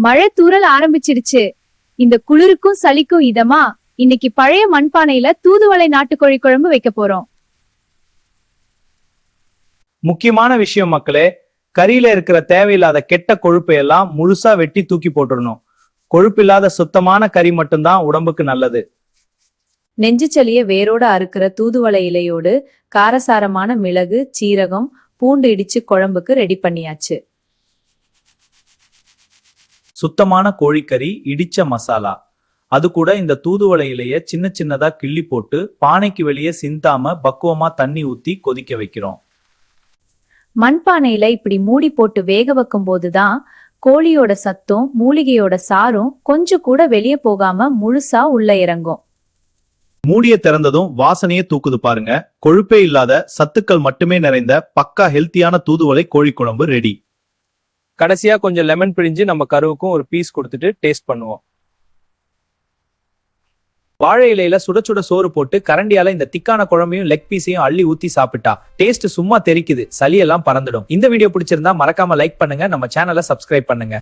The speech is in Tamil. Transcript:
மழை தூறல் ஆரம்பிச்சிடுச்சு. இந்த குளிருக்கும் சளிக்கும் இதமா இன்னைக்கு பழைய மண்பானையில தூதுவளை நாட்டுக்கோழி குழம்பு வைக்க போறோம். முக்கியமான விஷயம் மக்களே, கறியில இருக்கிற தேவையில்லாத கெட்ட கொழுப்பை எல்லாம் முழுசா வெட்டி தூக்கி போட்டுடணும். கொழுப்பில்லாத சுத்தமான கறி மட்டும்தான் உடம்புக்கு நல்லது. நெஞ்சு சளிய வேரோட அறுக்கிற தூதுவளை இலையோடு காரசாரமான மிளகு, சீரகம், பூண்டு இடிச்சு குழம்புக்கு ரெடி பண்ணியாச்சு. சுத்தமான கோழிக்கறி, இடிச்ச மசாலா, அது கூட இந்த தூதுவளை இலைய சின்ன சின்னதா கிள்ளி போட்டு பானைக்கு வெளியே சிந்தாம பக்குவமா தண்ணி ஊத்தி கொதிக்க வைக்கிறோம். மண்பானையில இப்படி மூடி போட்டு வேக வைக்கும் போதுதான் கோழியோட சத்தும் மூலிகையோட சாரும் கொஞ்சம் கூட வெளியே போகாம முழுசா உள்ள இறங்கும். மூடிய திறந்ததும் வாசனையே தூக்குது பாருங்க. கொழுப்பே இல்லாத சத்துக்கள் மட்டுமே நிறைந்த பக்கா ஹெல்த்தியான தூதுவளை கோழி குழம்பு ரெடி. கடைசியா கொஞ்சம் லெமன் பிழிஞ்சு நம்ம கருவுக்கும் ஒரு பீஸ் கொடுத்துட்டு டேஸ்ட் பண்ணுவோம். வாழை இலையில சுட சுட சோறு போட்டு கரண்டியால இந்த திக்கான குழம்பையும் லெக் பீஸையும் அள்ளி ஊத்தி சாப்பிட்டா டேஸ்ட் சும்மா தெரிக்குது, சளியெல்லாம் பறந்துடும். இந்த வீடியோ பிடிச்சிருந்தா மறக்காம லைக் பண்ணுங்க, நம்ம சேனலை சப்ஸ்கிரைப் பண்ணுங்க.